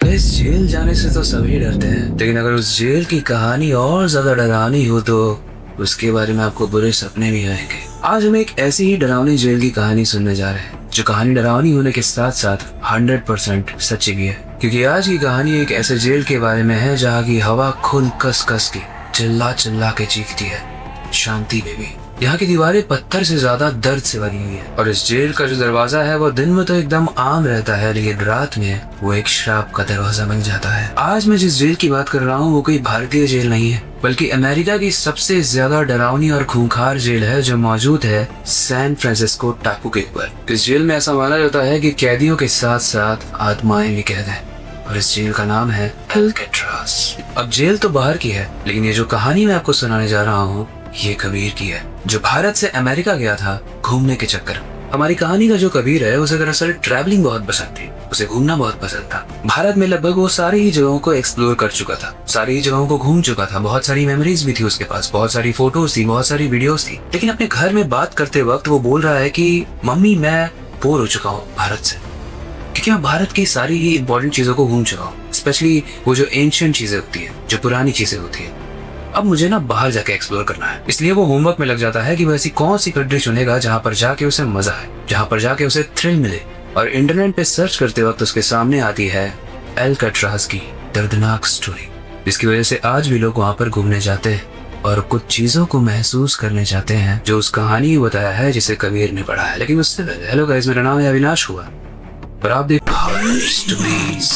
इस जेल जाने से तो सभी डरते हैं, लेकिन अगर उस जेल की कहानी और ज्यादा डरावनी हो तो उसके बारे में आपको बुरे सपने भी आएंगे। आज हम एक ऐसी ही डरावनी जेल की कहानी सुनने जा रहे हैं, जो कहानी डरावनी होने के साथ साथ 100% सच्ची भी है। क्योंकि आज की कहानी एक ऐसे जेल के बारे में है जहाँ की हवा खून कस कस के चिल्ला चिल्ला के चीखती है, शांति बेबी। यहाँ की दीवारें पत्थर से ज्यादा दर्द से बनी हुई है और इस जेल का जो दरवाजा है वो दिन में तो एकदम आम रहता है, लेकिन रात में वो एक श्राप का दरवाजा बन जाता है। आज मैं जिस जेल की बात कर रहा हूँ वो कोई भारतीय जेल नहीं है, बल्कि अमेरिका की सबसे ज्यादा डरावनी और खूंखार जेल है, जो मौजूद है सैन फ्रांसिस्को टापू के ऊपर। इस जेल में ऐसा माना जाता है कि कैदियों के साथ साथ आत्माएं भी कैद हैं और इस जेल का नाम है अल्काट्राज। अब जेल तो बाहर की है, लेकिन ये जो कहानी मैं आपको सुनाने जा रहा हूँ ये कबीर की है, जो भारत से अमेरिका गया था घूमने के चक्कर। हमारी कहानी का जो कबीर है उसे दरअसल ट्रैवलिंग बहुत पसंद थी, उसे घूमना बहुत पसंद था। भारत में लगभग वो सारी ही जगहों को एक्सप्लोर कर चुका था, सारी ही जगहों को घूम चुका था, बहुत सारी मेमोरीज भी थी उसके पास, बहुत सारी फोटोज थी, बहुत सारी वीडियोस थी। लेकिन अपने घर में बात करते वक्त वो बोल रहा है कि मम्मी मैं बोर हो चुका हूँ भारत से, क्योंकि मैं भारत की सारी ही इंपॉर्टेंट चीजों को घूम चुका हूँ, स्पेशली वो जो एंशिएंट चीजें होती है, जो पुरानी चीजें होती है। अब मुझे ना बाहर जाके एक्सप्लोर करना है। इसलिए वो होमवर्क में लग जाता है कि वो ऐसी कौन सी कंट्री चुनेगा जहाँ पर जाके उसे मजा आए, जहाँ पर जाके उसे थ्रिल मिले। और इंटरनेट पे सर्च करते वक्त उसके सामने आती है अल्काट्राज की दर्दनाक स्टोरी, जिसकी वजह से आज भी लोग वहाँ पर घूमने जाते हैं और कुछ चीजों को महसूस करने जाते हैं जो उस कहानी में बताया है जिसे कबीर ने पढ़ा है। लेकिन उससे पहले हेलो गाइस, मेरा नाम है अविनाश हुआ और आप देख स्टोरीज।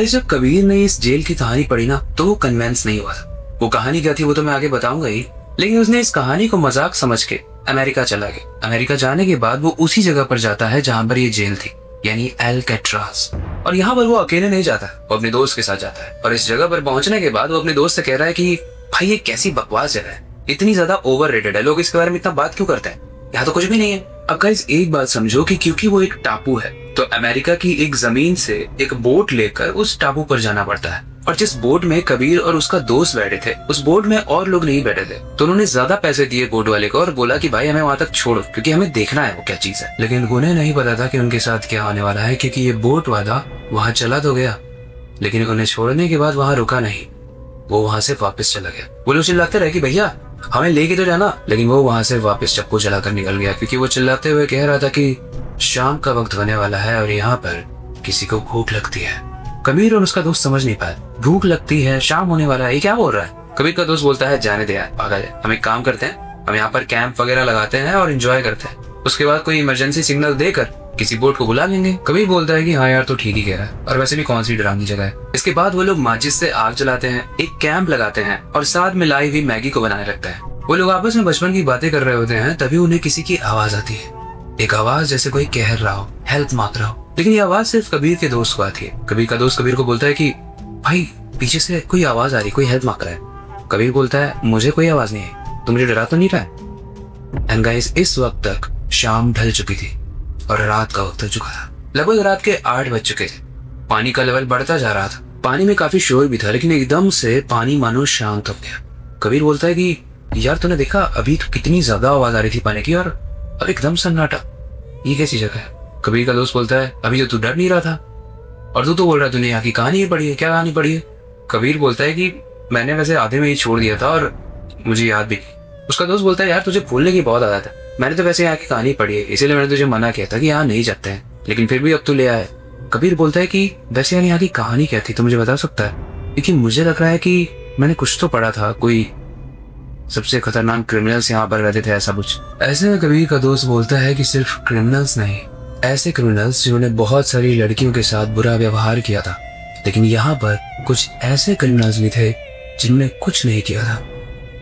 जब कबीर ने इस जेल की कहानी पढ़ी ना तो वो कन्विंस नहीं हुआ था। वो कहानी क्या थी वो तो मैं आगे बताऊंगा ही, लेकिन उसने इस कहानी को मजाक समझ के अमेरिका चला गया। अमेरिका जाने के बाद वो उसी जगह पर जाता है जहां पर ये जेल थी, यानी अल्काट्राज। और यहाँ पर वो अकेले नहीं जाता, वो अपने दोस्त के साथ जाता है। और इस जगह पर पहुंचने के बाद वो अपने दोस्त से कह रहा है कि भाई ये कैसी बकवास जगह है, इतनी ज्यादा ओवररेटेड है, लोग इसके बारे में इतना बात क्यों करते हैं, यहाँ तो कुछ भी नहीं है। अब गाइस एक बात समझो कि क्योंकि वो एक टापू है तो अमेरिका की एक जमीन से एक बोट लेकर उस टापू पर जाना पड़ता है। और जिस बोट में कबीर और उसका दोस्त बैठे थे उस बोट में और लोग नहीं बैठे थे, तो उन्होंने ज्यादा पैसे दिए बोट वाले को और बोला कि भाई हमें वहां तक छोड़ो, क्योंकि हमें देखना है वो क्या चीज है। लेकिन उन्हें नहीं पता था कि उनके साथ क्या होने वाला है, क्योंकि ये बोट वाला वहां चला तो गया लेकिन उन्हें छोड़ने के बाद वहां रुका नहीं, वो वहां से वापस चला गया। वो लोग चिल्लाते रहे कि भैया हमें लेके तो जाना, लेकिन वो वहां से वापस चप्पू चलाकर निकल गया, क्योंकि वो चिल्लाते हुए कह रहा था कि शाम का वक्त होने वाला है और यहाँ पर किसी को भूख लगती है। कबीर और उसका दोस्त समझ नहीं पाए, भूख लगती है, शाम होने वाला है, ये क्या बोल रहा है। कबीर का दोस्त बोलता है जाने दे यार, पागल है, हम एक काम करते हैं, हम यहाँ पर कैंप वगैरह लगाते हैं और एंजॉय करते हैं, उसके बाद कोई इमरजेंसी सिग्नल देकर किसी बोट को बुला लेंगे। कबीर बोलता है कि हाँ यार तो ठीक ही कह रहा है, और वैसे भी कौन सी डरावनी जगह है। इसके बाद वो लोग माचिस से आग जलाते हैं, एक कैंप लगाते हैं और साथ में लाई हुई मैगी को बनाने लगता है। वो लोग आपस में बचपन की बातें कर रहे होते हैं, तभी उन्हें किसी की आवाज आती है, एक आवाज जैसे कोई कह रहा हो, हेल्प मांग रहा हो। लेकिन ये आवाज सिर्फ कबीर के दोस्त को आती है। कबीर का दोस्त कबीर को बोलता है कि भाई पीछे से कोई आवाज आ रही, कोई हेल्प मांग रहा है। कबीर बोलता है मुझे कोई आवाज नहीं है, तुम मुझे डरा तो नहीं रहा है। एंड गाइस इस वक्त तक शाम ढल चुकी थी और रात का वक्त हो चुका था। लगभग रात के 8 बज चुके थे। पानी का लेवल बढ़ता जा रहा था, पानी में काफी शोर भी था, लेकिन एकदम से पानी मानो शांत हो गया। कबीर बोलता है कि यार तूने देखा अभी तो कितनी ज्यादा आवाज आ रही थी पानी की और अब एकदम सन्नाटा, ये कैसी जगह है। कबीर का दोस्त बोलता है अभी तो तू डर नहीं रहा था और तू तो बोल रहा तूने यहाँ की कहानी ही पढ़ी है, क्या कहानी पढ़ी है। कबीर बोलता है कि मैंने वैसे आधे में ही छोड़ दिया था और मुझे याद भी नहीं। उसका दोस्त बोलता है यार तुझे भूलने की बहुत आदत है, मैंने तो वैसे यहाँ की कहानी पढ़ी है, इसीलिए मैंने तुझे मना किया था कि यहाँ नहीं जाते हैं, लेकिन फिर भी अब तू ले आए। कबीर बोलता है कि वैसे यहाँ की कहानी क्या थी तो मुझे बता सकता है, क्योंकि मुझे लग रहा है कि मैंने कुछ तो पढ़ा था, कोई सबसे खतरनाक क्रिमिनल्स यहाँ पर रहते थे, ऐसा कुछ। ऐसे में कबीर का दोस्त बोलता है कि सिर्फ क्रिमिनल्स नहीं, ऐसे क्रिमिनल्स जिन्होंने बहुत सारी लड़कियों के साथ बुरा व्यवहार किया था, लेकिन यहाँ पर कुछ ऐसे क्रिमिनल्स भी थे जिन्होंने कुछ नहीं किया था,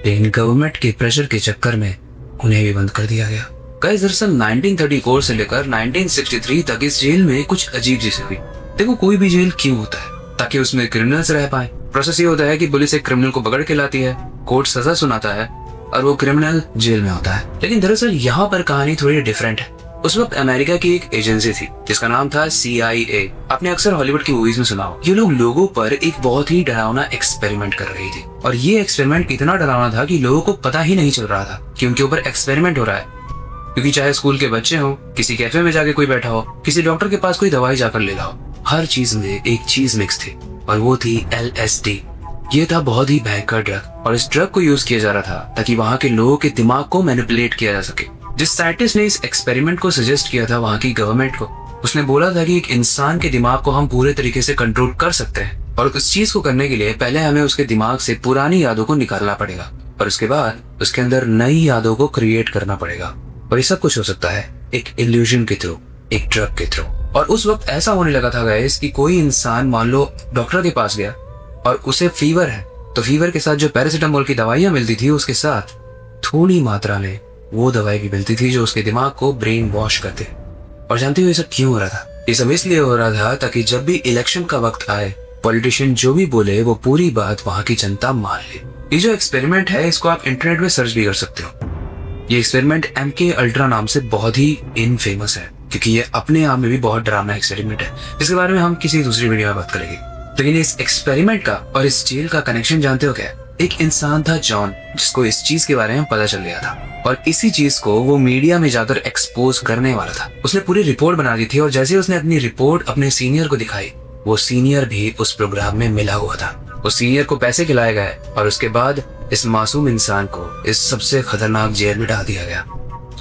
लेकिन गवर्नमेंट के प्रेशर के चक्कर में उन्हें भी बंद कर दिया गया। गाइस दरअसल 1934 से लेकर 1963 तक इस जेल में कुछ अजीब चीजें हुई। देखो कोई भी जेल क्यों होता है, ताकि उसमें क्रिमिनल्स रह पाए। प्रोसेस ये होता है कि पुलिस एक क्रिमिनल को पकड़ के लाती है, कोर्ट सजा सुनाता है और वो क्रिमिनल जेल में होता है। लेकिन दरअसल यहाँ पर कहानी थोड़ी डिफरेंट है। उस वक्त अमेरिका की एक एजेंसी थी जिसका नाम था CIA। आपने अक्सर हॉलीवुड की मूवीज में सुना हो। ये लोग लोगों पर एक बहुत ही डरावना एक्सपेरिमेंट कर रही थी और ये एक्सपेरिमेंट इतना डरावना था कि लोगों को पता ही नहीं चल रहा था कि उनके ऊपर एक्सपेरिमेंट हो रहा है। क्योंकि चाहे स्कूल के बच्चे हो, किसी कैफे में जाके कोई बैठा हो, किसी डॉक्टर के पास कोई दवाई जाकर ले लाओ, हर चीज में एक चीज मिक्स थी और वो थी LSD। ये था बहुत ही भयंकर ड्रग और इस ड्रग को यूज किया जा रहा था ताकि वहाँ के लोगों के दिमाग को मैनिपुलेट किया जा सके। जिस साइंटिस्ट ने इस एक्सपेरिमेंट को सजेस्ट किया था वहाँ की गवर्नमेंट को, उसने बोला था कि एक इंसान के दिमाग को हम पूरे तरीके से कंट्रोल कर सकते हैं और उस चीज को करने के लिए पहले हमें उसके दिमाग से पुरानी यादों को निकालना पड़ेगा और उसके बाद उसके अंदर नई यादों को क्रिएट करना पड़ेगा। और ये सब कुछ हो सकता है एक इल्यूजन के थ्रू, एक ड्रग के थ्रू। और उस वक्त ऐसा होने लगा था गाइस कि कोई इंसान मान लो डॉक्टर के पास गया और उसे फीवर है, तो फीवर के साथ जो पैरासिटामोल की दवाइयां मिलती थी उसके साथ थोड़ी मात्रा में वो दवाई भी मिलती थी जो उसके दिमाग को ब्रेन वॉश करते। और जानते हो ये सब क्यों हो रहा था? ये सब इसलिए हो रहा था ताकि जब भी इलेक्शन का वक्त आए, पॉलिटिशियन जो भी बोले वो पूरी बात वहां की जनता मान ले। ये जो एक्सपेरिमेंट है इसको आप इंटरनेट में सर्च भी कर सकते हो। ये एक्सपेरिमेंट MK अल्ट्रा नाम से बहुत ही इनफेमस है क्योंकि ये अपने आप में भी बहुत डरावना एक्सपेरिमेंट है, जिसके बारे में हम किसी दूसरी वीडियो में बात करेंगे। लेकिन इस एक्सपेरिमेंट का और इस जेल का कनेक्शन जानते हो क्या? एक इंसान था जॉन, जिसको इस चीज के बारे में पता चल गया था और इसी चीज को वो मीडिया में जाकर एक्सपोज करने वाला था। उसने पूरी रिपोर्ट बना दी थी और जैसे उसने अपनी रिपोर्ट अपने सीनियर को दिखाई, वो सीनियर भी उस प्रोग्राम में मिला हुआ था। उस सीनियर को पैसे खिलाए गए और उसके बाद इस मासूम इंसान को इस सबसे खतरनाक जेल में डाल दिया गया।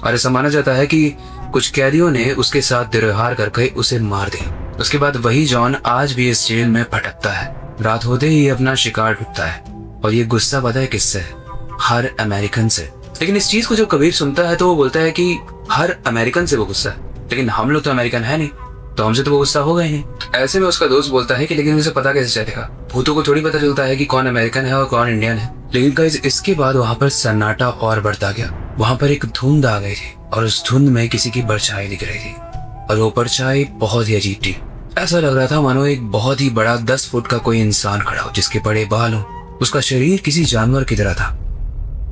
और ऐसा माना जाता है कि कुछ कैदियों ने उसके साथ दुर्व्यवहार करके उसे मार दिया। उसके बाद वही जॉन आज भी इस जेल में भटकता है, रात होते ही अपना शिकार ढूंढता है। और ये गुस्सा पता है किससे है? हर अमेरिकन से। लेकिन इस चीज को जब कबीर सुनता है तो वो बोलता है कि हर अमेरिकन से वो गुस्सा है, लेकिन हम लोग तो अमेरिकन है नहीं, तो हमसे तो वो गुस्सा होगा ही नहीं। ऐसे में उसका दोस्त बोलता है कि लेकिन उसे पता कैसे चलेगा? भूतों को थोड़ी पता चलता है कि कौन अमेरिकन है और कौन इंडियन है। लेकिन गाइस इसके बाद वहाँ पर सन्नाटा और बढ़ता गया। वहाँ पर एक धुंध आ गई थी और उस धुंध में किसी की परछाई दिख रही थी और वो परछाई बहुत ही अजीब थी। ऐसा लग रहा था मानो एक बहुत ही बड़ा 10 फुट का कोई इंसान खड़ा हो जिसके बड़े बाल हो। उसका शरीर किसी जानवर की तरह था,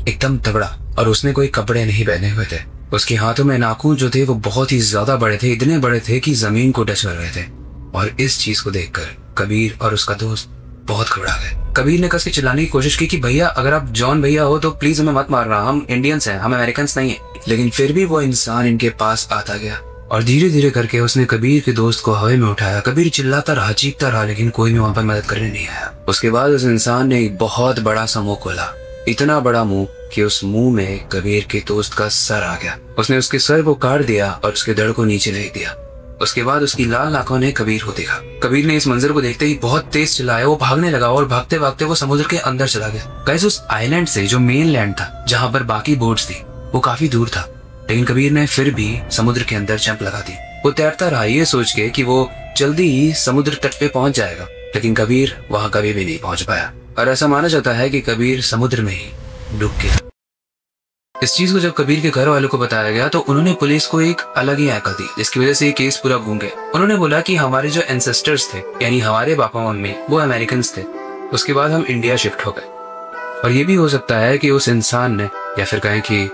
एकदम तगड़ा, और उसने कोई कपड़े नहीं पहने हुए थे। उसके हाथों में नाखून जो थे वो बहुत ही ज्यादा बड़े थे, इतने बड़े थे कि जमीन को टच कर रहे थे। और इस चीज को देखकर कबीर और उसका दोस्त बहुत घबरा गए। कबीर ने कस के चिल्लाने की कोशिश की कि भैया अगर आप जॉन भैया हो तो प्लीज हमें मत मारना, हम इंडियंस हैं, हम अमेरिकन नहीं है। लेकिन फिर भी वो इंसान इनके पास आता गया और धीरे धीरे करके उसने कबीर के दोस्त को हवा में उठाया। कबीर चिल्लाता रहा, चीखता रहा, लेकिन कोई भी वहां पर मदद करने नहीं आया। उसके बाद उस इंसान ने एक बहुत बड़ा सा मुंह खोला, इतना बड़ा मुंह कि उस मुंह में कबीर के दोस्त का सर आ गया। उसने उसके सर को काट दिया और उसके धड़ को नीचे फेंक दिया। उसके बाद उसकी लाल आंखों ने कबीर को देखा। कबीर ने इस मंजर को देखते ही बहुत तेज चिल्लाया। वो भागने लगा और भागते भागते वो समुद्र के अंदर चला गया। गाइस उस आइलैंड से जो मेन लैंड था जहाँ पर बाकी बोट्स थी वो काफी दूर था, लेकिन कबीर ने फिर भी समुद्र के अंदर जंप लगा दी। वो तैरता रहा ये सोच के कि वो जल्दी ही समुद्र तट पे पहुंच जाएगा, लेकिन कबीर वहां कभी भी नहीं पहुंच पाया और ऐसा माना जाता है कि कबीर समुद्र में ही डूब गया। इस चीज को जब कबीर के घर वालों को बताया गया तो उन्होंने पुलिस को एक अलग ही हैकल दी, जिसकी वजह से ये केस पूरा घूम गया। उन्होंने बोला कि हमारे जो एंसेस्टर्स थे, यानी हमारे पापा मम्मी, वो अमेरिकन थे, उसके बाद हम इंडिया शिफ्ट हो गए। और ये भी हो सकता है कि उस इंसान ने, या फिर कहें कि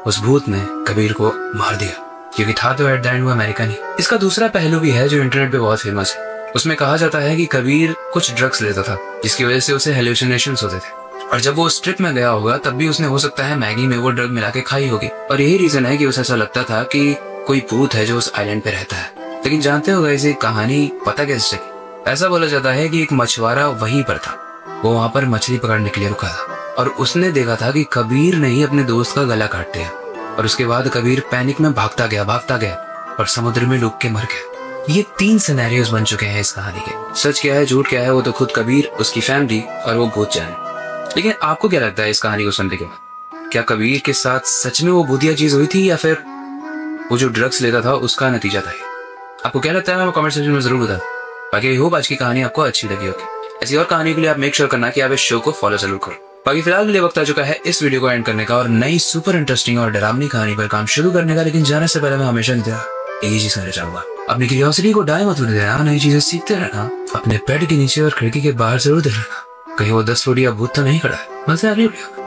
उस भूत ने कबीर को मार दिया, क्योंकि था तो एट द एंड वो अमेरिकन ही। इसका दूसरा पहलू भी है जो इंटरनेट पे बहुत फेमस है। उसमें कहा जाता है कि कबीर कुछ ड्रग्स लेता था जिसकी वजह से उसे हेलुसिनेशंस होते थे, और जब वो उस ट्रिप में गया होगा तब भी उसने हो सकता है मैगी में वो ड्रग मिला के खाई होगी। और यही रीजन है कि उसे ऐसा लगता था कि कोई भूत है जो उस आइलैंड पे रहता है। लेकिन जानते हो गाइस ये कहानी पता कैसे चली? ऐसा बोला जाता है कि एक मछुआरा वहीं पर था, वो वहां पर मछली पकड़ने के लिए रुका था और उसने देखा था कि कबीर ने ही अपने दोस्त का गला काट दिया। और उसके बाद कबीर पैनिक में भागता गया और समुद्र में डूब के मर गया। ये 3 सिनेरियोस बन चुके हैं इस कहानी के। सच क्या है झूठ क्या है वो तो खुद कबीर, उसकी फैमिली और वो भूत जाने। लेकिन आपको क्या लगता है इस कहानी को सुनने के बाद? क्या कबीर के साथ सच में वो भूतिया चीज हुई थी या फिर वो जो ड्रग्स लेता था उसका नतीजा था? आपको क्या लगता है मैं कमेंट सेक्शन में जरूर बता। बाकी आई होप आज की कहानी आपको अच्छी लगी होगी। ऐसी और कहानी के लिए आप मेक श्योर करना कि आप इस शो को फॉलो जरूर करो। बाकी फिलहाल के लिए वक्त आ चुका है इस वीडियो को एंड करने का और नई सुपर इंटरेस्टिंग और डरावनी कहानी पर काम शुरू करने का। लेकिन जाने से पहले मैं हमेशा एक ही चीज कहना चाहूंगा, अपनी क्यूरियोसिटी को डाय मत होने देना, नई चीजें सीखते रहना, अपने बेड के नीचे और खिड़की के बाहर जरूर देखना कहीं वो 10 फुट या भूत तो नहीं खड़ा है। मजा आ रही है।